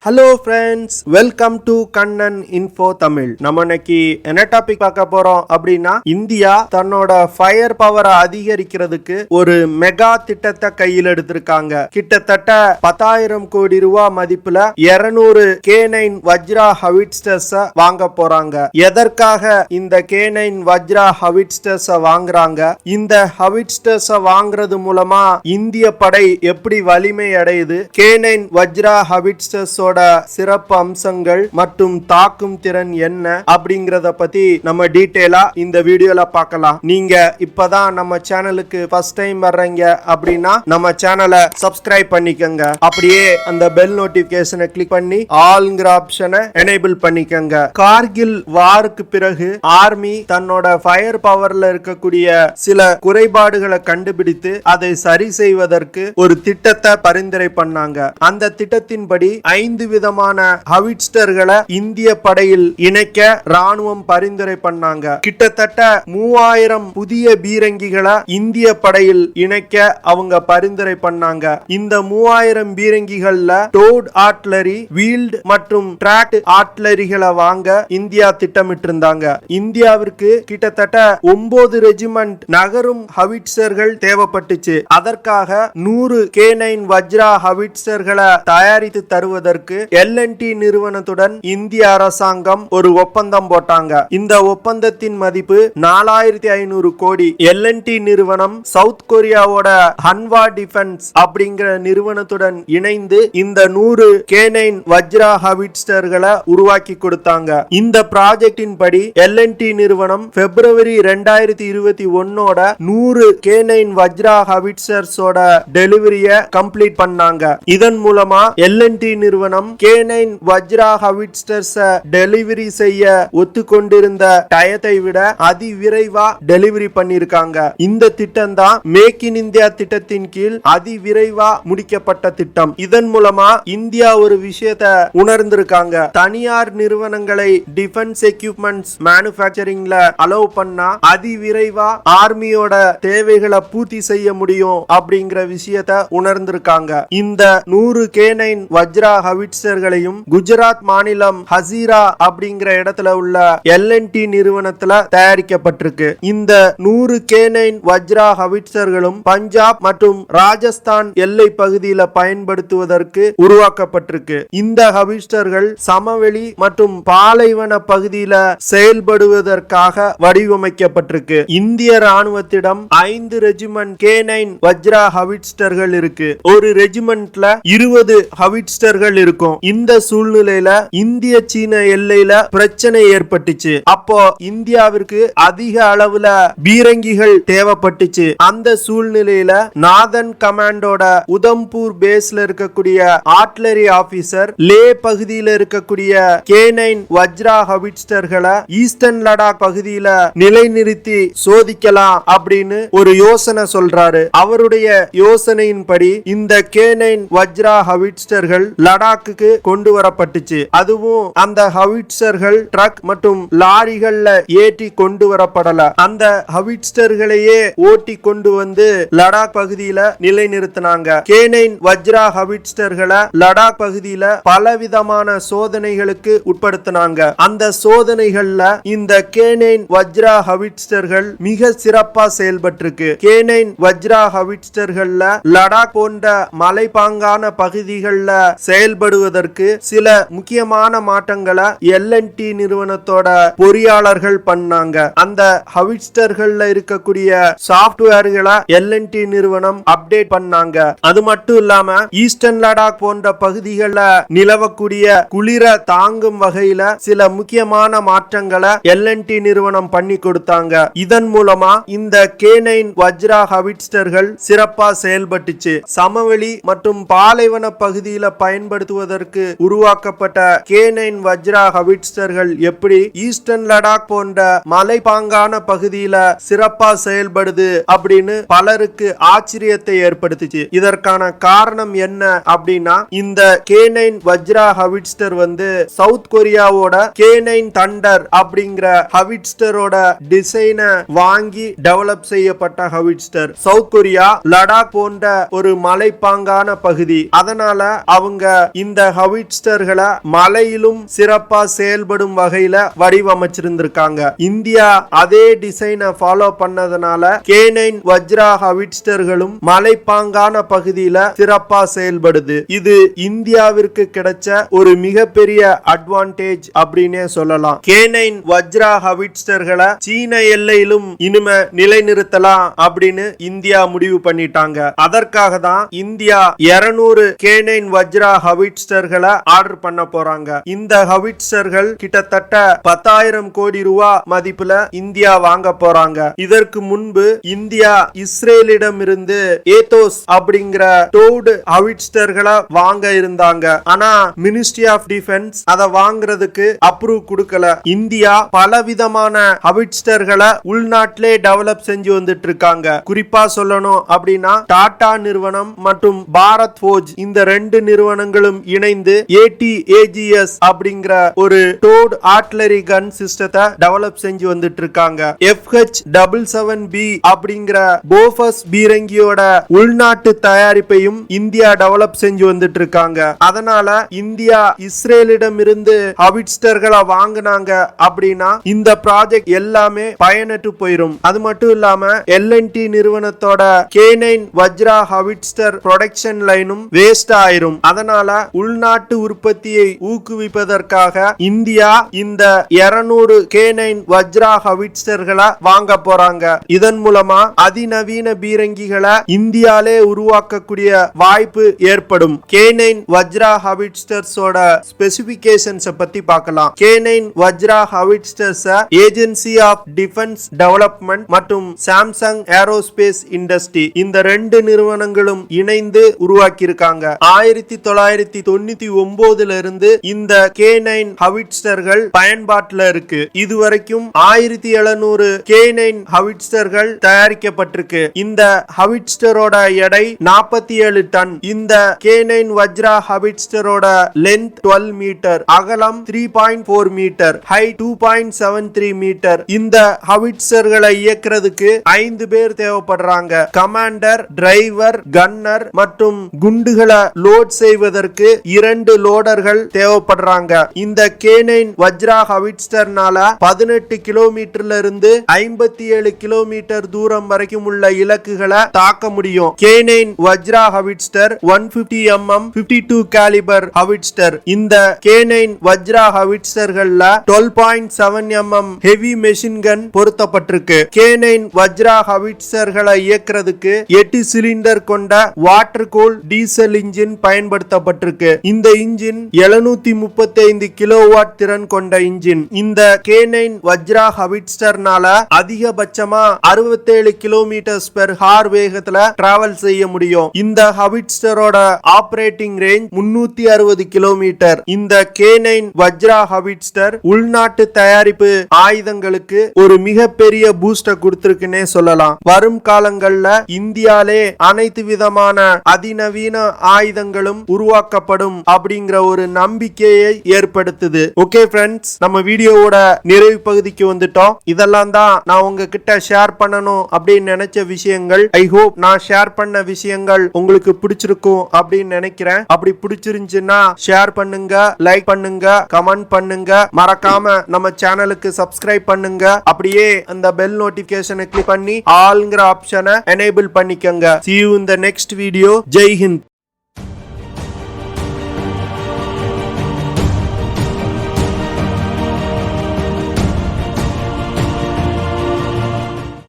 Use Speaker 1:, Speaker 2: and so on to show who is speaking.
Speaker 1: Hello friends, welcome to Kannan info Tamil. நம்ம இன்னைக்கு என்ன டாபிக் பார்க்க போறோம் அப்படின்னா, இந்தியா தன்னோட ஃபயர் பவரை அதிகரிக்கிறதுக்கு ஒரு மெகா திட்டத்தை கையில் எடுத்திருக்காங்க. கிட்டத்தட்ட 10,000 கோடி ரூபாய் மதிப்புல 200 K-9 வஜ்ரா ஹவிட்ஸ்டர்ஸ் வாங்க போறாங்க. எதற்காக இந்த K-9 வஜ்ரா ஹவிட்ஸ்டர்ஸ் வாங்குறாங்க? இந்த ஹவிட்ஸ்டர்ஸ் வாங்குறது மூலமா இந்திய படை எப்படி வலிமை அடையுது? K-9 வஜ்ரா ஹவிட்ஸ்டர்ஸ் சிறப்பு அம்சங்கள் மற்றும் தாக்கும் திறன் என்ன அப்படிங்கறத பத்தி நம்ம டீடைலா இந்த வீடியோல பார்க்கலாம். நீங்க இப்பதான் நம்ம சேனலுக்கு ஃபர்ஸ்ட் டைம் வர்றீங்க அப்படின்னா நம்ம சேனலை சப்ஸ்கிரைப் பண்ணிக்கங்க. அப்படியே அந்த பெல் நோட்டிபிகேஷனை கிளிக் பண்ணி ஆல்ங்கிற ஆப்ஷனை எனேபிள் பண்ணிக்கங்க. கார்கில் வாருக்கு பிறகு ஆர்மி தன்னோட ஃபயர் பவர்ல இருக்கக்கூடிய சில குறைபாடுகளை கண்டுபிடித்து அதை சரி செய்வதற்கு ஒரு திட்டத்தை பரிந்துரை பண்ணாங்க. அந்த திட்டத்தின்படி 5 விதமான ஹவிட்ஸ்டர்களை இந்திய படையில் இணைக்க ராணுவம் பரிந்துரை பண்ணாங்க. கிட்டத்தட்ட 3000 புதிய பீரங்கிகளை இந்திய படையில் இணைக்க அவங்க பரிந்துரை பண்ணாங்க. இந்த 3000 பீரங்கிகள்ல டோட் ஆர்ட்லரி, வீல்ட் மற்றும் டிராக்ட் ஆர்ட்லரிகளை வாங்க இந்தியா திட்டமிட்டிருந்தாங்க. இந்தியாவிற்கு கிட்டத்தட்ட 9 ரெஜிமெண்ட் நகரும் ஹவிட்சர்கள் தேவைப்பட்டுச்சு. அதற்காக 100 K-9 வஜ்ரா ஹவிட்சர்களை தயாரித்து தருவதற்கு L&T நிறுவனத்துடன் இந்திய அரசாங்கம் ஒரு ஒப்பந்தம் போட்டாங்க. இந்த ஒப்பந்தத்தின் மதிப்பு 4500 கோடி. L&T நிறுவனம் சவுத் கொரியாவோட ஹன்வா டிஃபென்ஸ் அப்படிங்கிற நிறுவனத்துடன் இணைந்து இந்த 100 K-9 வஜ்ரா ஹவிட்ஸ்டர்களை உருவாக்கி கொடுத்தாங்க. இந்த ப்ராஜெக்டின் படி L&T நிறுவனம் பிப்ரவரி 2021 100 K-9 வஜ்ரா ஹவிட்சர்ஸோட டெலிவரியை கம்ப்ளீட் பண்ணாங்க. இதன் மூலமா L&T நிறுவனம் K-9 வஜ்ரா ஹவிட்ஸ்டர்ஸ் டெலிவரி செய்ய ஒத்துக்கொண்டிருந்த டயத்தை விட அதிவிரைவா டெலிவரி பண்ணிருக்காங்க. இந்த திட்டம் தான் மேக் இன் இந்தியா திட்டத்தின் கீழ் அதிவிரைவா முடிக்கப்பட்ட திட்டம். இதன் மூலமா இந்தியா ஒரு விஷயத்தை உணர்ந்திருக்காங்க. தனியார் நிறுவனங்களை டிஃபென்ஸ் எக்யூப்மெண்ட்ஸ் மேனுஃபேக்சரிங்ல அலோவ் பண்ணா அதிவிரைவா ஆர்மியோட தேவைகளை பூர்த்தி செய்ய முடியும் அப்படிங்கிற விஷயத்தை உணர்ந்திருக்காங்க. இந்த 100 K-9 வஜ்ரா ஹவிட்சர்களையும் குஜராத் மாநிலம் ஹசீரா அப்படிங்கிற இடத்துல உள்ள L&T நிறுவனத்துல தயாரிக்கப்பட்டிருக்கு. இந்த 100 K-9 வஜ்ரா ஹவிட்சர்களும் பஞ்சாப் மற்றும் ராஜஸ்தான் எல்லை பகுதியில் பயன்படுத்துவதற்கு உருவாக்கப்பட்டிருக்கு. இந்த ஹவிட்சர்கள் சமவெளி மற்றும் பாலைவன பகுதியில் செயல்படுவதற்காக வடிவமைக்கப்பட்டிருக்கு. இந்திய ராணுவத்திடம் 5 ரெஜிமெண்ட் K-9 வஜ்ரா ஹவிட்சர்கள் இருக்கு. ஒரு ரெஜிமெண்ட்ல 20 ஹவிட்சர்கள் இருக்கும். இந்த சூழ்நிலையில இந்திய சீன எல்லையில பிரச்சனை ஏற்பட்டுச்சு. அப்போ இந்தியாவிற்கு அதிக அளவுல பீரங்கிகள் தேவைப்பட்டுச்சு. அந்த சூழ்நிலையில நாதன் கமாண்டோட உதம்பூர் பேஸ்ல இருக்கக்கூடிய ஆர்ட்லரி ஆபீசர் லே பகுதியில் இருக்கக்கூடிய K-9 வஜ்ரா ஹவிட்சர்களை ஈஸ்டர்ன் லடாக் பகுதியில நிலைநிறுத்தி சோதிக்கலாம் அப்படின்னு ஒரு யோசனை சொல்றாரு. அவருடைய யோசனையின்படி இந்த K-9 வஜ்ரா ஹவிட்சர்கள் லடாக்கு கொண்டு வரப்பட்டுச்சு. அதுவும் அந்த ஹவிட்சர்கள் ட்ரக் மற்றும் லாரிகள்ல ஏற்றி கொண்டு வரப்படல. அந்த ஹவிட்சர்களையே ஓட்டி கொண்டு வந்து லடாக் பகுதியில நிலைநிறுத்தினாங்க. K-9 வஜ்ரா ஹவிட்சர்களை லடாக் பகுதியில பலவிதமான சோதனைகளுக்கு உட்படுத்தினாங்க. அந்த சோதனைகள்ல இந்த K-9 வஜ்ரா ஹவிட்சர்கள் மிக சிறப்பா செயல்பட்டிருக்கு. K-9 வஜ்ரா ஹவிட்சர்கள்ல லடாக் போன்ற மலைப்பாங்கான பகுதிகளில் செயல்படுவதற்கு சில முக்கியமான மாற்றங்களை L&T நிறுவனத்தோட பொறியாளர்கள் பண்ணாங்க. அந்த ஹவிட்சர்கள்ல இருக்கக்கூடிய சாப்ட்வேர்களை L&T நிறுவனம் அப்டேட் பண்ணாங்க. அது மட்டும் இல்லாம ஈஸ்டர்ன் லடாக் போன்ற பகுதிகளில் நிலவக்கூடிய குளிர தாங்கும் வகையில சில முக்கியமான மாற்றங்களை L&T நிறுவனம் பண்ணி கொடுத்தாங்க. இதன் மூலமா இந்த K-9 வஜ்ரா ஹவிட்சர்கள் சிறப்பா செயல்பட்டுச்சு. சமவெளி மற்றும் பாலைவன பகுதியில பயன்படுத்துவதற்கு உருவாக்கப்பட்ட K-9 வஜ்ரா ஹவிட்சர்கள் எப்படி ஈஸ்டர்ன் லடாக் போன்ற மலைப்பாங்கான பகுதியில சிறப்பா செயல்படுது அப்படின்னு பலருக்கு ஆச்சரியத்தை ஏற்படுத்துச்சு. இதற்கான காரணம் என்ன அப்படின்னா, இந்த K-9 வஜ்ரா ஹவிட்சர் சவுத் கொரியாவோட K-9 தண்டர் அப்படிங்கிற ஹவிட்சரோட டிசைனை வாங்கி டெவலப் செய்யப்பட்ட ஹவிட்சர். சவுத் கொரியா லடாக் போன்ற ஒரு மலைப்பாங்கான பகுதி. அதனால அவங்க இந்த இந்த ஹவிட்ஸ்டர்களை மலையிலும் சிறப்பா செயல்படும் வகையில வடிவமைச்சிருந்திருக்காங்க. இந்தியா அதே டிசைனை ஃபாலோ பண்ணதுனால K-9 வஜ்ரா ஹவிட்ஸ்டர்களும் மலைப்பாங்கான பகுதியில சிறப்பா செயல்படுது. இது இந்தியாவிற்கு கிடைச்ச ஒரு மிகப்பெரிய அட்வான்டேஜ் அப்படின்னே சொல்லலாம். K-9 வஜ்ரா ஹவிட்ஸ்டர்களை சீன எல்லையிலும் இனிமே நிலைநிறுத்தலாம் அப்படின்னு இந்தியா முடிவு பண்ணிட்டாங்க. அதற்காக தான் இந்தியா 200 K-9 வஜ்ரா ஹவிட்ஸ்டர்களை ஆர்டர் பண்ண போறாங்க. இந்த ஹவிட்ஸ்டர்கள் கிட்டத்தட்ட 10,000 கோடி ரூபாய் மதிப்புல இந்தியா வாங்க போறாங்க. இதற்கு முன்பு இந்தியா இஸ்ரேலிடம் இருந்து ஏதோஸ் அப்படிங்கிற டோடு ஹவிட்ஸ்டர்களை வாங்க இருந்தாங்க. ஆனா மினிஸ்ட்ரி ஆஃப் டிஃபென்ஸ் அதை வாங்குறதுக்கு அப்ரூவ் கொடுக்கல. இந்தியா பலவிதமான ஹவிட்ஸ்டர்களை உள்நாட்டிலே டெவலப் செஞ்சு வந்துட்டு இருக்காங்க. குறிப்பா சொல்லணும் அப்படின்னா டாடா நிறுவனம் மற்றும் பாரத் போர்ஜ் இந்த 2 நிறுவனங்களும் இணைந்து ATAGS அப்படிங்கிற ஒரு டோட் ஆர்ட்டிலரி கன் சிஸ்டத்தை டெவலப் செஞ்சு வந்துட்டு இருக்காங்க. FH-77B அப்படிங்கிற போஃபஸ் பீரங்கியோட உள்நாட்டு தயாரிப்பையும் இந்தியா டெவலப் செஞ்சு வந்துட்டு இருக்காங்க. அதனால இந்தியா இஸ்ரேலிடம் இருந்து ஹவிட்ஸ்டர்களை வாங்குனாங்க அப்படின்னா இந்த ப்ராஜெக்ட் எல்லாமே பயனற்று போயிடும். அது மட்டும் இல்லாம L&T நிறுவனத்தோட K-9 வஜ்ரா ஹவிட்ஸ்டர் ப்ரொடக்ஷன் லைனும் வேஸ்ட் ஆயிரும். அதனால உள்நாட்டு உற்பத்தியை ஊக்குவிப்பதற்காக இந்தியா இந்த 200 K-9 வஜ்ரா ஹவிட்ஸ்டர்களை வாங்க போறாங்க. இதன் மூலமா அதிநவீன பீரங்கிகளை இந்தியாலே உருவாக்கக்கூடிய வாய்ப்பு ஏற்படும். K-9 வஜ்ரா ஹவிட்ஸ்டர்ஸோட ஸ்பெசிபிகேஷன்ஸ் பத்தி பார்க்கலாம். K-9 Vajra howitzers agency of defence development மற்றும் சாம்சங் ஏரோஸ்பேஸ் இண்டஸ்ட்ரி இந்த 2 நிறுவனங்களும் இணைந்து உருவாக்கி இருக்காங்க. 1999 இருந்து இந்த K-9 ஹவிட்ஸ்டர்கள் பயன்பாட்டில் இருக்கு. இதுவரைக்கும் 1700 K-9 ஹவிட்ஸ்டர்கள் தயாரிக்கப்பட்டிருக்கு. இந்த ஹவிட்ஸ்டரோட எடை 47 டன். இந்த K-9 வஜ்ரா ஹவிட்ஸ்டரோட லென்த் 12 மீட்டர், அகலம் 3.4 மீட்டர், ஹைட் 2.73 மீட்டர். இந்த ஹவிட்ஸ்டர்களை இயக்குறதுக்கு 5 பேர் தேவைப்படுறாங்க. கமாண்டர், டிரைவர், கன்னர் மற்றும் குண்டுகளை லோட் செய்வதற்கு 2 லோடர்கள் தேவைப்படுறாங்க. இந்த K-9 வஜ்ரா ஹவிட்ஸ்டர்னால 18 கிலோமீட்டர்ல இருந்து 57 கிலோமீட்டர் தூரம் வரைக்கும் உள்ள இலக்குகளை தாக்க முடியும். K-9 வஜ்ரா ஹவிட்ஸ்டர் 150 mm 52 காலிபர் ஹவிட்ஸ்டர். இந்த K-9 வஜ்ரா ஹவிட்ஸ்டர்கள்ல 12.7 mm ஹெவி மெஷின் கன் பொருத்தப்பட்டிருக்கு. K-9 வஜ்ரா ஹவிட்ஸ்டர்களை இயக்குறதுக்கு 8 சிலிண்டர் கொண்ட வாட்டர் கூல் டீசல் இன்ஜின் பயன்படுத்தப்பட்டிருக்கு. இந்த இன்ஜின் 735 கிலோவாட் திறன் கொண்ட இன்ஜின். இந்த K-9 வஜ்ரா ஹவிட்ஸ்டர்னால அதிகபட்சமா 67 கிலோமீட்டர் பெர் ஹார் வேகத்துல டிராவல் செய்ய முடியும். இந்த ஹவிட்ஸ்டரோட ஆபரேட்டிங் ரேஞ்ச் 360 கிலோமீட்டர். இந்த K-9 வஜ்ரா ஹவிட்ஸ்டர் உள்நாட்டு தயாரிப்பு ஆயுதங்களுக்கு ஒரு மிகப்பெரிய பூஸ்ட கொடுத்திருக்குன்னே சொல்லலாம். வரும் காலங்கள்ல இந்தியாலே அனைத்து விதமான அதிநவீன ஆயுதங்களும் உருவாக்கப்படும் அப்படிங்கிற ஒரு நம்பிக்கையை ஏற்படுத்துது. ஓகே ஃப்ரெண்ட்ஸ், நம்ம வீடியோவோட நிறைவு பகுதிக்கு வந்துட்டோம். இதெல்லாம் தான் நான் உங்ககிட்ட ஷேர் பண்ணணும் அப்படின்னு நினைச்ச விஷயங்கள். ஐ ஹோப் நான் ஷேர் பண்ண விஷயங்கள் உங்களுக்கு பிடிச்சிருக்கும் அப்படின்னு நினைக்கிறேன். அப்படி பிடிச்சிருந்துச்சுன்னா ஷேர் பண்ணுங்க, லைக் பண்ணுங்க, கமெண்ட் பண்ணுங்க. மறக்காம நம்ம சேனலுக்கு சப்ஸ்கிரைப் பண்ணுங்க. அப்படியே அந்த பெல் நோட்டிபிகேஷனை கிளிக் பண்ணி ஆல்ங்கிற ஆப்ஷனை எனேபிள் பண்ணிக்கங்க. See you in the next video. Jai Hind.